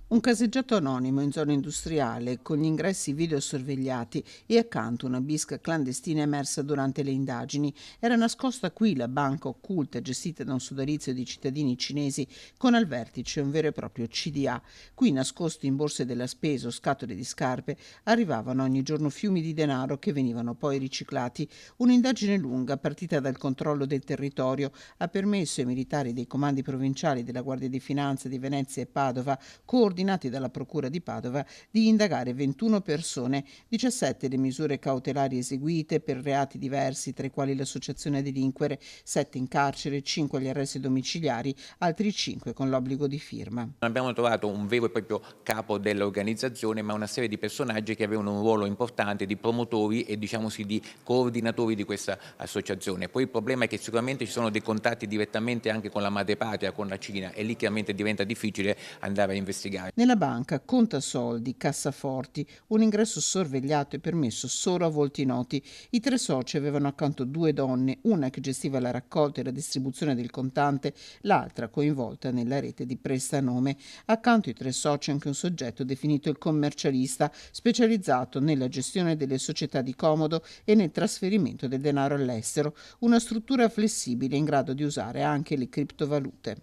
Un caseggiato anonimo in zona industriale con gli ingressi videosorvegliati e accanto una bisca clandestina emersa durante le indagini. Era nascosta qui la banca occulta gestita da un sodalizio di cittadini cinesi con al vertice un vero e proprio CDA. Qui nascosti in borse della spesa o scatole di scarpe arrivavano ogni giorno fiumi di denaro che venivano poi riciclati. Un'indagine lunga partita dal controllo del territorio ha permesso ai militari dei comandi provinciali della Guardia di Finanza di Venezia e Padova, coordinati dalla Procura di Padova, di indagare 21 persone, 17 le misure cautelari eseguite per reati diversi, tra i quali l'associazione a delinquere, 7 in carcere, 5 agli arresti domiciliari, altri 5 con l'obbligo di firma. Non abbiamo trovato un vero e proprio capo dell'organizzazione, ma una serie di personaggi che avevano un ruolo importante di promotori e di coordinatori di questa associazione. Poi il problema è che sicuramente ci sono dei contatti direttamente anche con la madrepatria, con la Cina, e lì chiaramente diventa difficile andare a investigare. Nella banca contasoldi, cassaforti, un ingresso sorvegliato e permesso solo a volti noti. I 3 soci avevano accanto 2 donne, una che gestiva la raccolta e la distribuzione del contante, l'altra coinvolta nella rete di prestanome. Accanto ai 3 soci anche un soggetto definito il commercialista, specializzato nella gestione delle società di comodo e nel trasferimento del denaro all'estero, una struttura flessibile in grado di usare anche le criptovalute.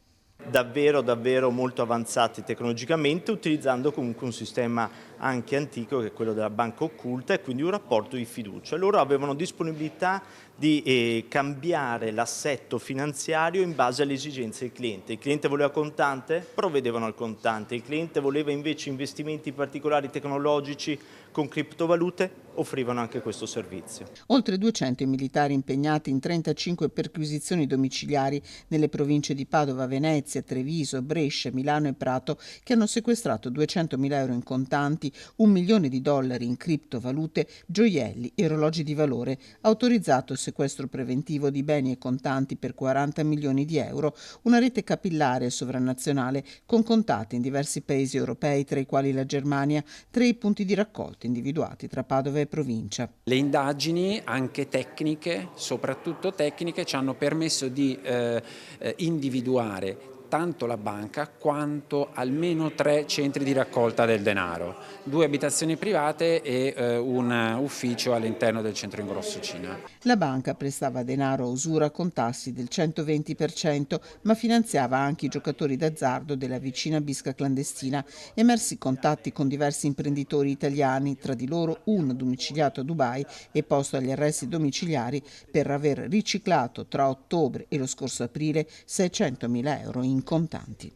Davvero molto avanzati tecnologicamente, utilizzando comunque un sistema anche antico che è quello della banca occulta e quindi un rapporto di fiducia. Loro avevano disponibilità di cambiare l'assetto finanziario in base alle esigenze del cliente. Il cliente voleva contante? Provvedevano al contante. Il cliente voleva invece investimenti particolari tecnologici con criptovalute? Offrivano anche questo servizio. Oltre 200 i militari impegnati in 35 perquisizioni domiciliari nelle province di Padova, Venezia, Treviso, Brescia, Milano e Prato, che hanno sequestrato 200.000 euro in contanti, $1 milione in criptovalute, gioielli e orologi di valore, autorizzato il sequestro preventivo di beni e contanti per 40 milioni di euro, una rete capillare e sovranazionale con contatti in diversi paesi europei, tra i quali la Germania, 3 i punti di raccolta individuati tra Padova e provincia. Le indagini, anche tecniche, soprattutto tecniche, ci hanno permesso di individuare tanto la banca quanto almeno 3 centri di raccolta del denaro, 2 abitazioni private e un ufficio all'interno del centro ingrosso Cina. La banca prestava denaro a usura con tassi del 120%, ma finanziava anche i giocatori d'azzardo della vicina bisca clandestina. Emersi contatti con diversi imprenditori italiani, tra di loro uno domiciliato a Dubai e posto agli arresti domiciliari per aver riciclato tra ottobre e lo scorso aprile 600.000 euro in contanti.